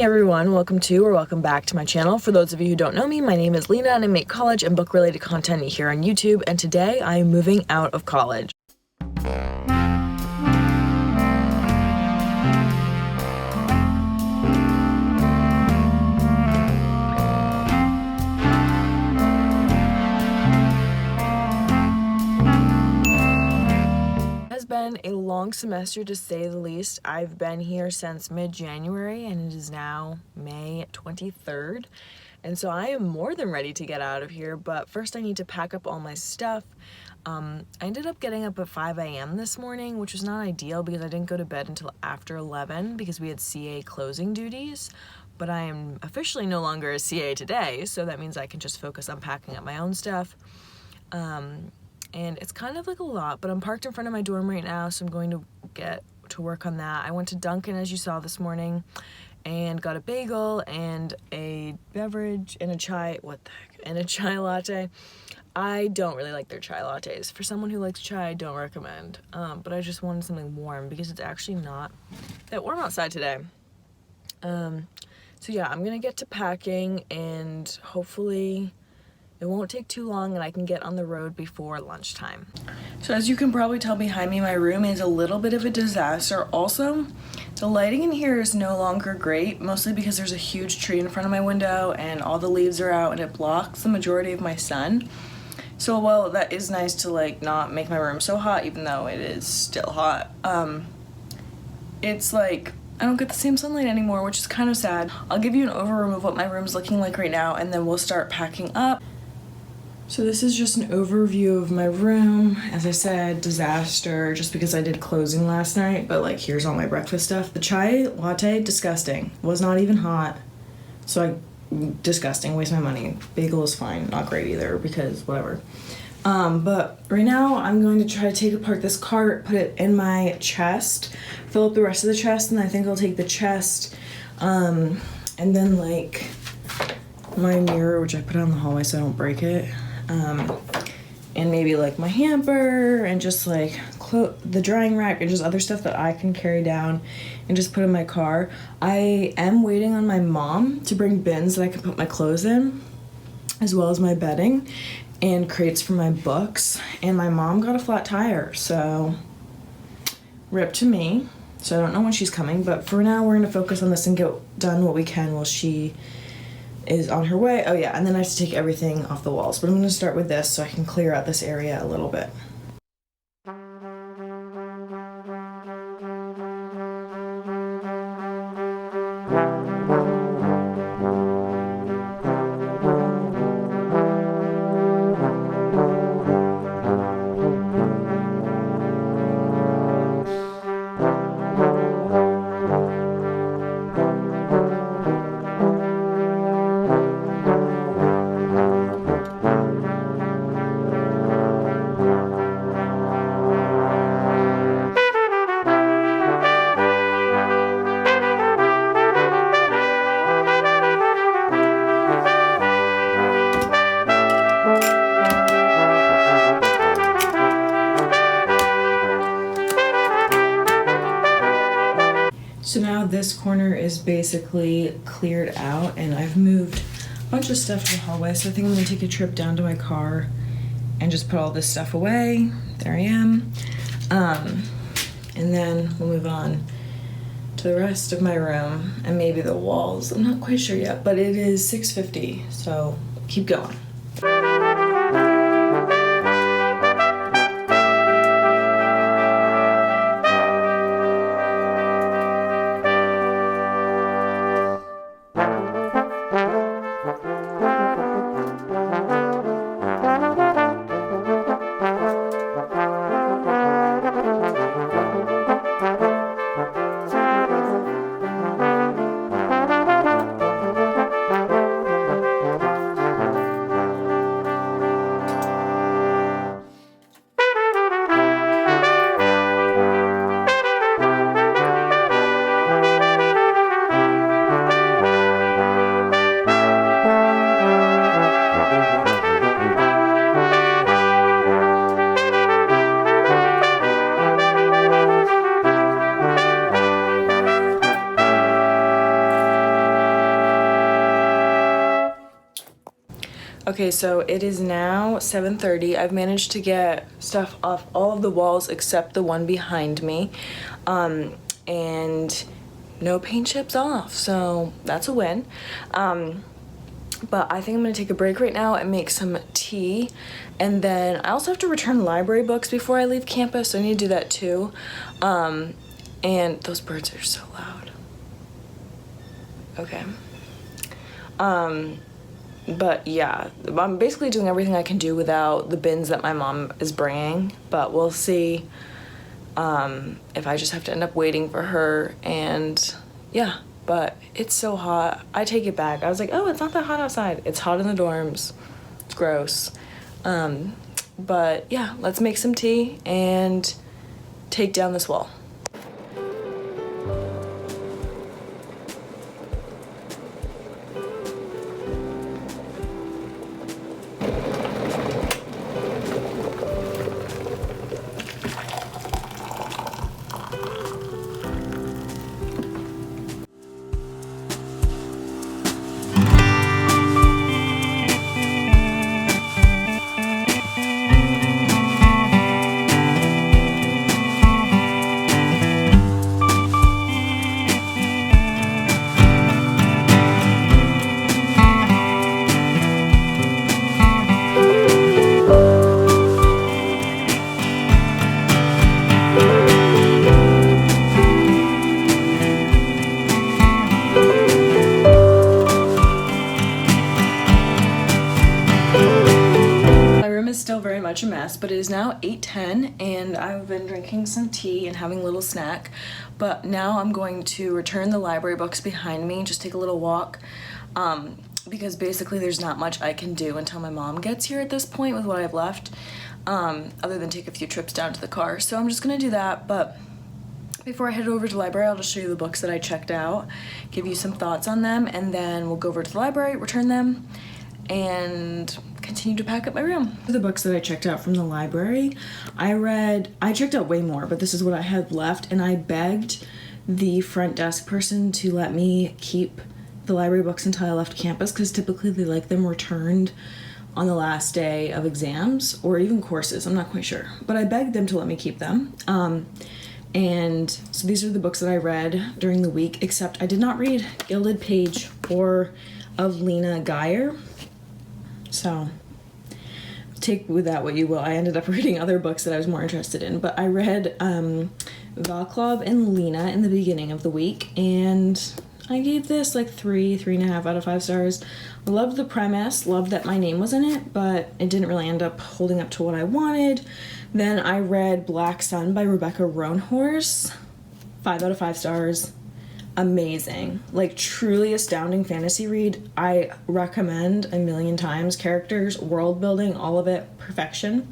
everyone, welcome back to my channel. For those of you who don't know me, my name is Lena and I make college and book related content here on YouTube, and today I am moving out of college. Been a long semester to say the least. I've been here since mid-January and it is now May 23rd, and so I am more than ready to get out of here, but first I need to pack up all my stuff. I ended up getting up at 5 a.m. this morning, which was not ideal because I didn't go to bed until after 11 because we had CA closing duties, but I am officially no longer a CA today, so that means I can just focus on packing up my own stuff. And it's kind of like a lot, but I'm parked in front of my dorm right now, so I'm going to get to work on that. I went to Dunkin', as you saw this morning, and got a bagel and a beverage and a chai, and a chai latte. I don't really like their chai lattes. For someone who likes chai, I don't recommend, but I just wanted something warm because it's actually not that warm outside today. So yeah, I'm gonna get to packing and hopefully it won't take too long and I can get on the road before lunchtime. So as you can probably tell behind me, my room is a little bit of a disaster. Also, the lighting in here is no longer great, mostly because there's a huge tree in front of my window and all the leaves are out and it blocks the majority of my sun. So while that is nice to like not make my room so hot, even though it is still hot, it's like I don't get the same sunlight anymore, which is kind of sad. I'll give you an overview of what my room's looking like right now and then we'll start packing up. So this is just an overview of my room. As I said, disaster, just because I did closing last night, but like here's all my breakfast stuff. The chai latte, disgusting. Was not even hot. So disgusting, waste my money. Bagel is fine, not great either because whatever. But right now I'm going to try to take apart this cart, put it in my chest, fill up the rest of the chest, and I think I'll take the chest, and then like my mirror, which I put out in the hallway so I don't break it. And maybe like my hamper and just like the drying rack and just other stuff that I can carry down and just put in my car. I am waiting on my mom to bring bins that I can put my clothes in, as well as my bedding and crates for my books. And my mom got a flat tire, so rip to me. So I don't know when she's coming, but for now we're gonna focus on this and get done what we can while she is on her way. Oh yeah, and then I have to take everything off the walls, but I'm going to start with this so I can clear out this area a little bit. So now this corner is basically cleared out and I've moved a bunch of stuff to the hallway, so I think I'm gonna take a trip down to my car and just put all this stuff away. There I am. And then we'll move on to the rest of my room and maybe the walls. I'm not quite sure yet, but it is 6:50, so keep going. Okay, so it is now 7:30. I've managed to get stuff off all of the walls except the one behind me. And no paint chips off, so that's a win. But I think I'm gonna take a break right now and make some tea. And then I also have to return library books before I leave campus, so I need to do that too. And those birds are so loud. Okay. But yeah, I'm basically doing everything I can do without the bins that my mom is bringing, but we'll see if I just have to end up waiting for her. And yeah, but it's so hot. I take it back. I was like, oh, it's not that hot outside. It's hot in the dorms. It's gross. But yeah, let's make some tea and take down this wall. Still very much a mess, but it is now 8:10 and I've been drinking some tea and having a little snack. But now I'm going to return the library books behind me, just take a little walk, because basically there's not much I can do until my mom gets here at this point with what I've left, other than take a few trips down to the car. So I'm just gonna do that. But before I head over to the library, I'll just show you the books that I checked out, give you some thoughts on them, and then we'll go over to the library, return them, and continue to pack up my room. The books that I checked out from the library, I checked out way more, but this is what I had left, and I begged the front desk person to let me keep the library books until I left campus, because typically they like them returned on the last day of exams or even courses, I'm not quite sure, but I begged them to let me keep them. And so these are the books that I read during the week, except I did not read Gilded Page or of Lena Geyer. So take with that what you will. I ended up reading other books that I was more interested in, but I read Vaclav and Lena in the beginning of the week, and I gave this like 3.5 out of 5 stars. I loved the premise, loved that my name was in it, but it didn't really end up holding up to what I wanted. Then I read Black Sun by Rebecca Roanhorse, 5 out of 5 stars. Amazing, like truly astounding fantasy read. I recommend a million times. Characters, world building, all of it, perfection.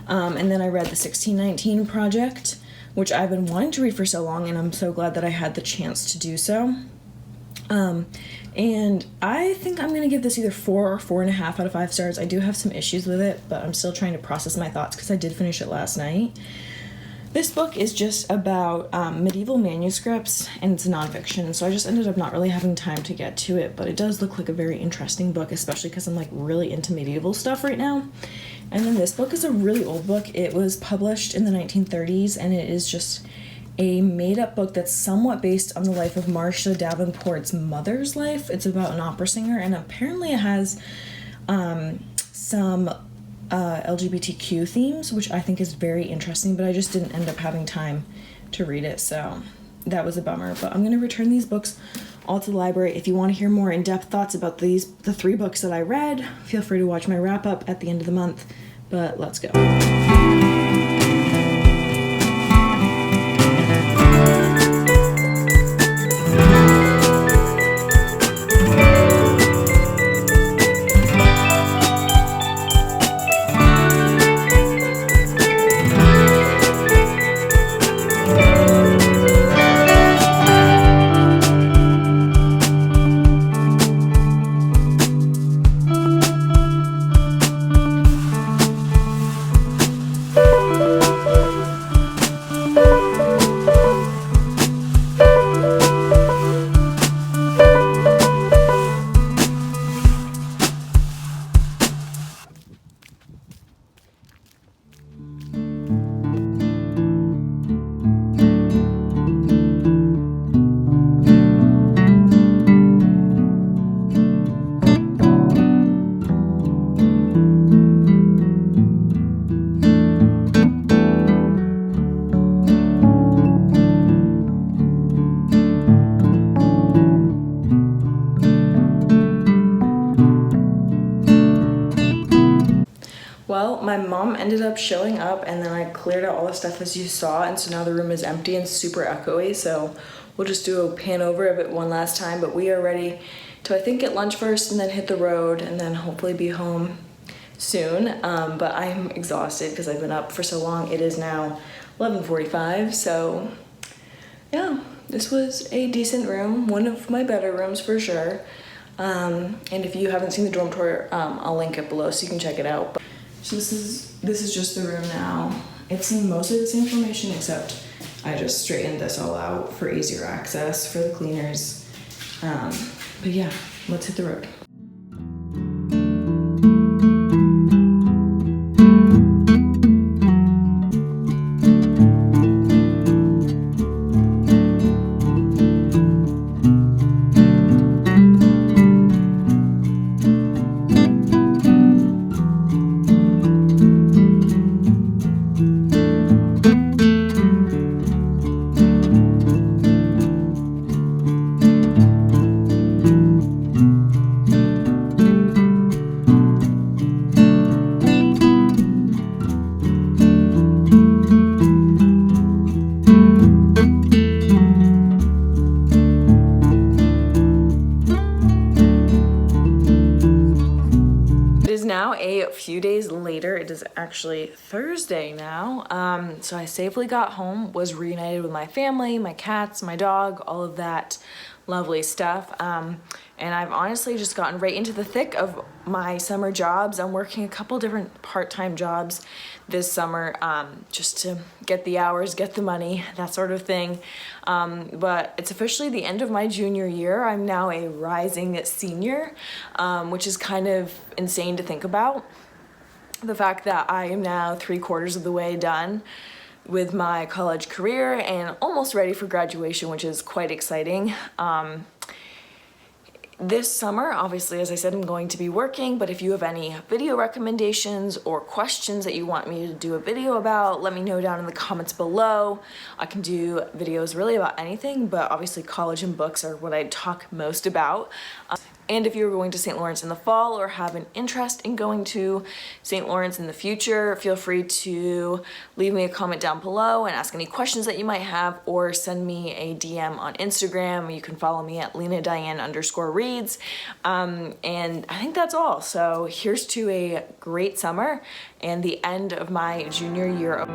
And then I read the 1619 Project, which I've been wanting to read for so long, and I'm so glad that I had the chance to do so. And I think I'm gonna give this either 4 or 4.5 out of 5 stars. I do have some issues with it, but I'm still trying to process my thoughts because I did finish it last night. This book is just about medieval manuscripts, and it's nonfiction, so I just ended up not really having time to get to it, but it does look like a very interesting book, especially because I'm like really into medieval stuff right now. And then this book is a really old book. It was published in the 1930s, and it is just a made-up book that's somewhat based on the life of Marcia Davenport's mother's life. It's about an opera singer, and apparently it has some LGBTQ themes, which I think is very interesting, but I just didn't end up having time to read it, so that was a bummer. But I'm going to return these books all to the library. If you want to hear more in-depth thoughts about the 3 books that I read, feel free to watch my wrap-up at the end of the month, but let's go. Well, my mom ended up showing up and then I cleared out all the stuff as you saw, and so now the room is empty and super echoey, so we'll just do a pan over of it one last time, but we are ready to, I think, get lunch first and then hit the road and then hopefully be home soon. But I'm exhausted because I've been up for so long. It is now 11:45, so yeah, this was a decent room, one of my better rooms for sure. And if you haven't seen the dorm tour, I'll link it below so you can check it out. So this is just the room now. It's mostly the same information, except I just straightened this all out for easier access for the cleaners. But yeah, let's hit the road. Now a few days later. It is actually Thursday now. So I safely got home, was reunited with my family, my cats, my dog, all of that lovely stuff. And I've honestly just gotten right into the thick of my summer jobs. I'm working a couple different part-time jobs this summer, just to get the hours, get the money, that sort of thing. But it's officially the end of my junior year. I'm now a rising senior, which is kind of insane to think about. The fact that I am now 3/4 of the way done with my college career and almost ready for graduation, which is quite exciting. This summer, obviously, as I said, I'm going to be working, but if you have any video recommendations or questions that you want me to do a video about, let me know down in the comments below. I can do videos really about anything, but obviously college and books are what I talk most about. And if you're going to St. Lawrence in the fall or have an interest in going to St. Lawrence in the future, feel free to leave me a comment down below and ask any questions that you might have, or send me a DM on Instagram. You can follow me at LenaDiane_reads. And I think that's all. So here's to a great summer and the end of my junior year.